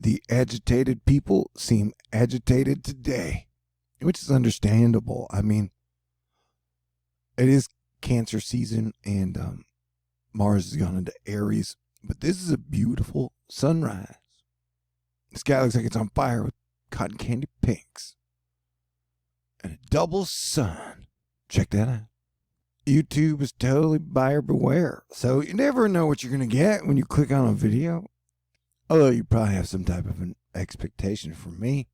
The agitated people seem agitated today, which is understandable. I mean, it is Cancer season, and Mars has gone into Aries, but this is a beautiful sunrise. The sky looks like it's on fire with cotton candy pinks and a double sun. Check that out. YouTube is totally buyer beware, so you never know what you're going to get when you click on a video. Although you probably have some type of an expectation from me.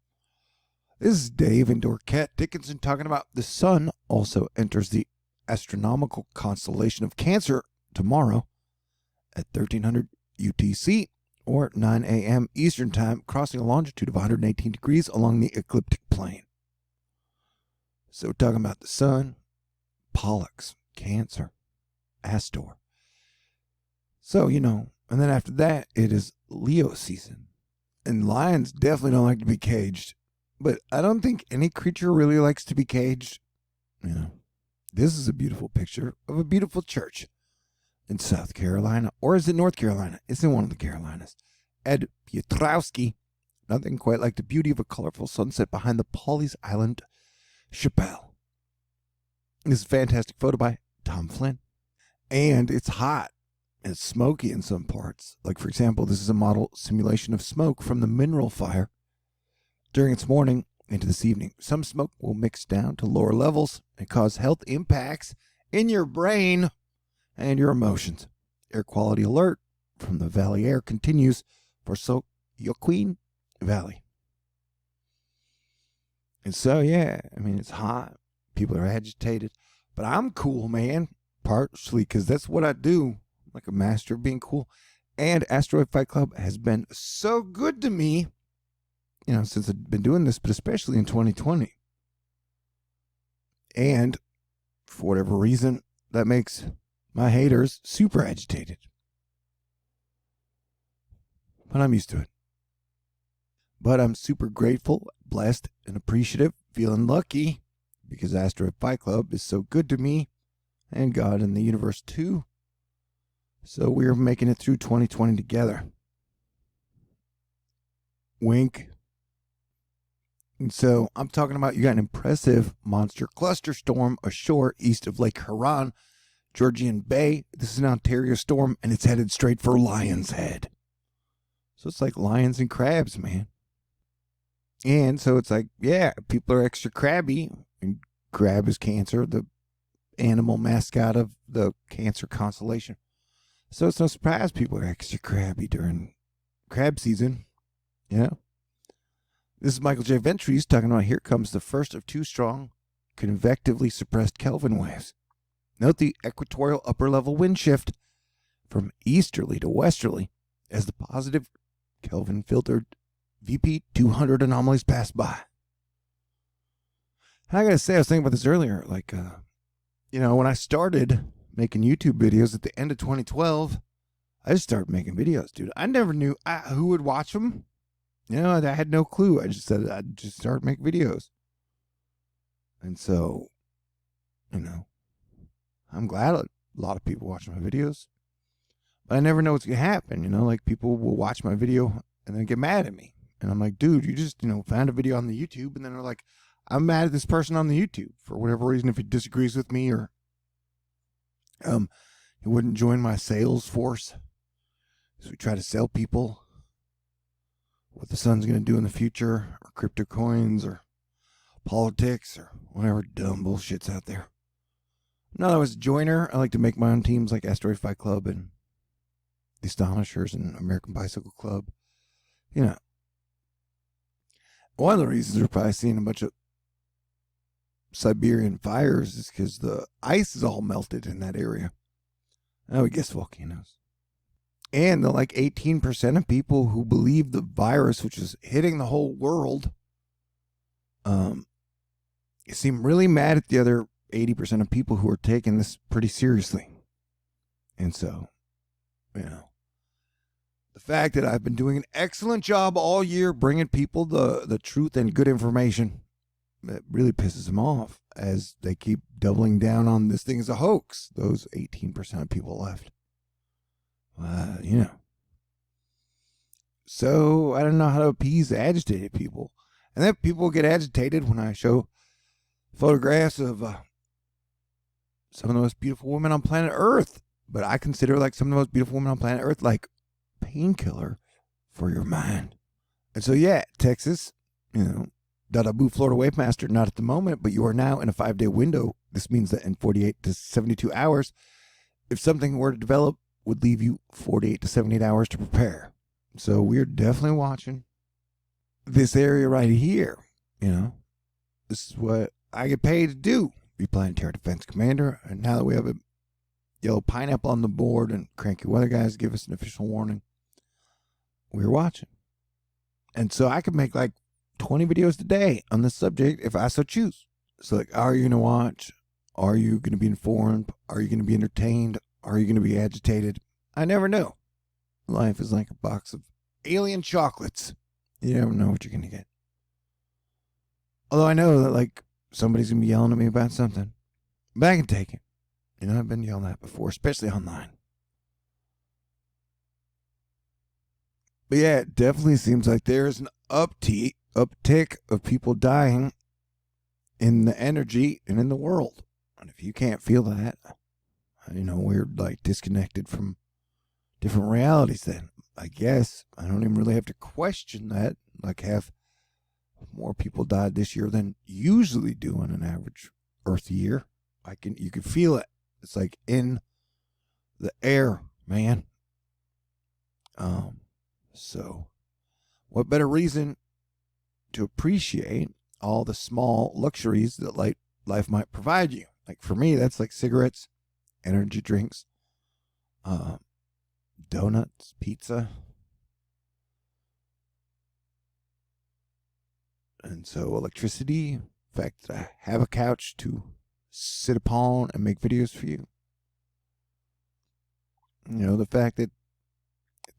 This is Dave and Dorkette Dickinson talking about the sun also enters the astronomical constellation of Cancer tomorrow at 1300 UTC or 9 a.m. Eastern Time, crossing a longitude of 118 degrees along the ecliptic plane. So we're talking about the sun, Pollux, Cancer, Astor. So, and then after that, it is Leo season. And lions definitely don't like to be caged. But I don't think any creature really likes to be caged. This is a beautiful picture of a beautiful church in South Carolina. Or is it North Carolina? It's in one of the Carolinas. Ed Piotrowski. Nothing quite like the beauty of a colorful sunset behind the Pawleys Island Chapel. This is a fantastic photo by Tom Flynn. And it's hot. It's smoky in some parts. Like, for example, this is a model simulation of smoke from the mineral fire during its morning into this evening. Some smoke will mix down to lower levels and cause health impacts in your brain and your emotions. Air quality alert from the Valley Air continues for Soquin Valley. And so, yeah, it's hot. People are agitated. But I'm cool, man. Partially because that's what I do. I'm like a master of being cool. And Asteroid Fight Club has been so good to me, since I've been doing this, but especially in 2020. And for whatever reason, that makes my haters super agitated. But I'm used to it. But I'm super grateful, blessed, and appreciative, feeling lucky because Asteroid Fight Club is so good to me and God and the universe too. So we're making it through 2020 together. Wink. And so I'm talking about, you got an impressive monster cluster storm ashore east of Lake Huron, Georgian Bay. This is an Ontario storm, and it's headed straight for Lion's Head. So it's like lions and crabs, man. And so it's like, yeah, people are extra crabby. And crab is Cancer, the animal mascot of the Cancer constellation. So it's no surprise people are extra crabby during crab season. This is Michael J. Ventries talking about here comes the first of two strong, convectively suppressed Kelvin waves. Note the equatorial upper level wind shift from easterly to westerly as the positive Kelvin filtered VP 200 anomalies pass by. And I gotta say, I was thinking about this earlier, like, when I started making YouTube videos at the end of 2012, I just started making videos, dude. I never knew who would watch them. I had no clue. I just said I'd just start making videos. And so, I'm glad a lot of people watch my videos. But I never know what's going to happen. Like people will watch my video and then get mad at me. And I'm like, dude, you just, found a video on the YouTube. And then they're like, I'm mad at this person on the YouTube for whatever reason. If he disagrees with me or he wouldn't join my sales force. So we try to sell people what the sun's going to do in the future, or crypto coins, or politics, or whatever dumb bullshit's out there. No, I was a joiner. I like to make my own teams like Asteroid Fight Club and the Astonishers and American Bicycle Club. One of the reasons we're probably seeing a bunch of Siberian fires is because the ice is all melted in that area. I guess volcanoes. And the 18% of people who believe the virus, which is hitting the whole world, seem really mad at the other 80% of people who are taking this pretty seriously. And so, the fact that I've been doing an excellent job all year bringing people the truth and good information, it really pisses them off as they keep doubling down on this thing as a hoax. Those 18% of people left. So I don't know how to appease agitated people. And then people get agitated when I show photographs of some of the most beautiful women on planet Earth. But I consider like some of the most beautiful women on planet Earth like painkiller for your mind. And so yeah, Texas, Dadabu, Florida Wavemaster, not at the moment, but you are now in a 5-day window. This means that in 48 to 72 hours, if something were to develop, would leave you 48 to 78 hours to prepare. So we're definitely watching this area right here. This is what I get paid to do. Be Planetary Defense Commander. And now that we have a yellow pineapple on the board and cranky weather guys give us an official warning, we're watching. And so I could make like 20 videos today on this subject if I so choose. So like, are you going to watch? Are you going to be informed? Are you going to be entertained? Are you going to be agitated? I never know. Life is like a box of alien chocolates. You never know what you're going to get. Although I know that like somebody's going to be yelling at me about something. But I can take it. I've been yelled at before, especially online. But yeah, it definitely seems like there's an uptick of people dying in the energy and in the world. And if you can't feel that, we're like disconnected from different realities then. I guess I don't even really have to question that. Like have more people died this year than usually do on an average Earth year. You can feel it. It's like in the air, man. So what better reason to appreciate all the small luxuries that life might provide you? Like for me, that's like cigarettes, energy drinks, donuts, pizza. And so electricity, the fact that I have a couch to sit upon and make videos for you. The fact that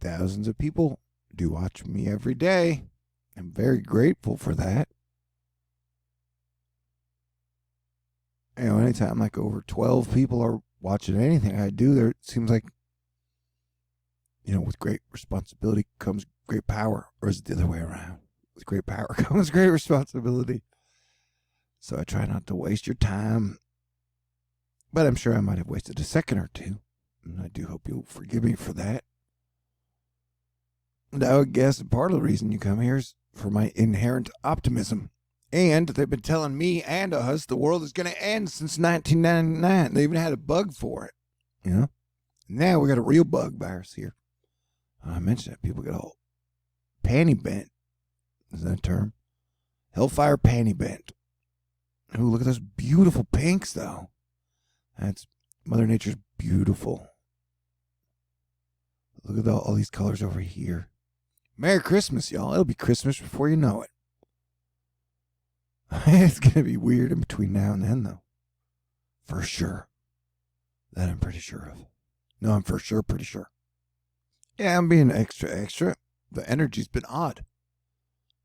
thousands of people do watch me every day. I'm very grateful for that. Anytime like over 12 people are watching anything I do, there it seems like, with great responsibility comes great power. Or is it the other way around? With great power comes great responsibility. So I try not to waste your time. But I'm sure I might have wasted a second or two. And I do hope you'll forgive me for that. And I would guess part of the reason you come here is for my inherent optimism. And they've been telling me and us the world is going to end since 1999. They even had a bug for it. Now we got a real bug virus here. I mentioned that people get all panty bent. Is that a term? Hellfire panty bent. Ooh, look at those beautiful pinks, though. That's Mother Nature's beautiful. Look at all these colors over here. Merry Christmas, y'all. It'll be Christmas before you know it. It's going to be weird in between now and then, though. For sure. That I'm pretty sure of. No, I'm for sure pretty sure. Yeah, I'm being extra. The energy's been odd.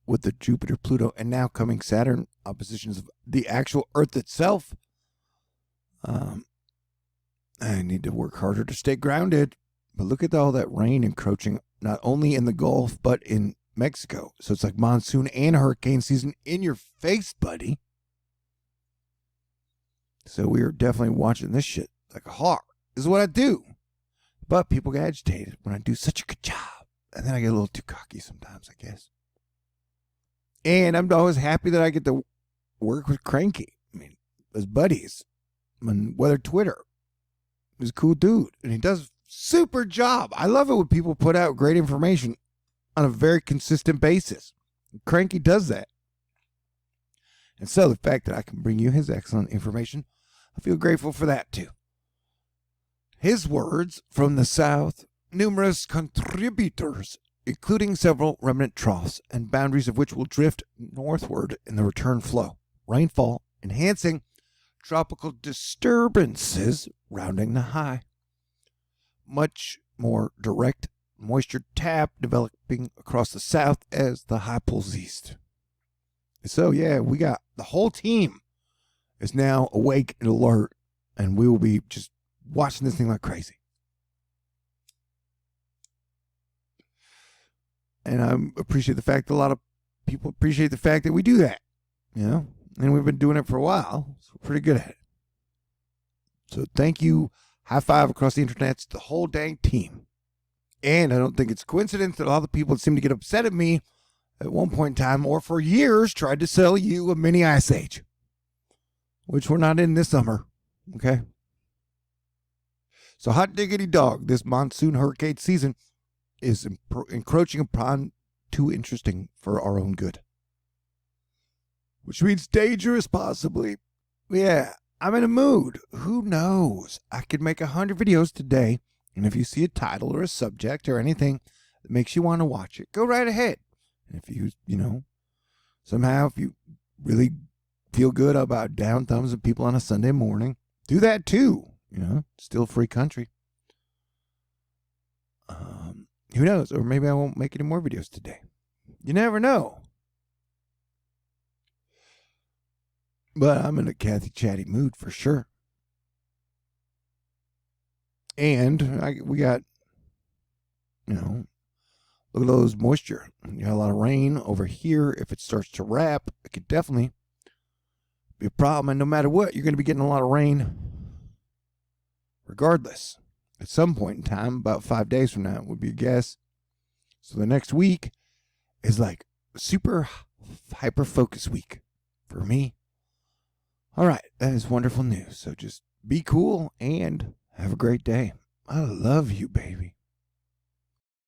With the Jupiter, Pluto, and now coming Saturn oppositions of the actual Earth itself. I need to work harder to stay grounded. But look at all that rain encroaching not only in the Gulf, but in Mexico. So it's like monsoon and hurricane season in your face, buddy. So we are definitely watching this shit like a hawk. This is what I do. But people get agitated when I do such a good job. And then I get a little too cocky sometimes, I guess. And I'm always happy that I get to work with Cranky. As buddies. On Weather Twitter. He's a cool dude. And he does a super job. I love it when people put out great information on a very consistent basis. Cranky does that. And so the fact that I can bring you his excellent information, I feel grateful for that too. His words from the South, numerous contributors, including several remnant troughs and boundaries of which will drift northward in the return flow. Rainfall enhancing tropical disturbances rounding the high. Much more direct moisture tap developing across the south as the high pulls east. So yeah, we got the whole team is now awake and alert, and we will be just watching this thing like crazy. And I appreciate the fact that a lot of people appreciate the fact that we do that. And we've been doing it for a while, so we're pretty good at it. So thank you. High five across the internet to the whole dang team. And I don't think it's a coincidence that a lot of the people that seem to get upset at me at one point in time or for years tried to sell you a mini Ice Age, which we're not in this summer. Okay? So hot diggity dog, this monsoon hurricane season is encroaching upon too interesting for our own good. Which means dangerous, possibly. Yeah, I'm in a mood. Who knows? I could make 100 videos today, and if you see a title or a subject or anything that makes you want to watch it, go right ahead. And if you somehow, if you really feel good about down thumbs and people on a Sunday morning, do that too. Still a free country. Who knows? Or maybe I won't make any more videos today. You never know. But I'm in a Kathy chatty mood for sure. And we got, look at those moisture. You got a lot of rain over here. If it starts to wrap, it could definitely be a problem. And no matter what, you're going to be getting a lot of rain regardless. At some point in time, about 5 days from now, would be a guess. So the next week is like super hyper focus week for me. All right, that is wonderful news. So just be cool and have a great day. I love you, baby.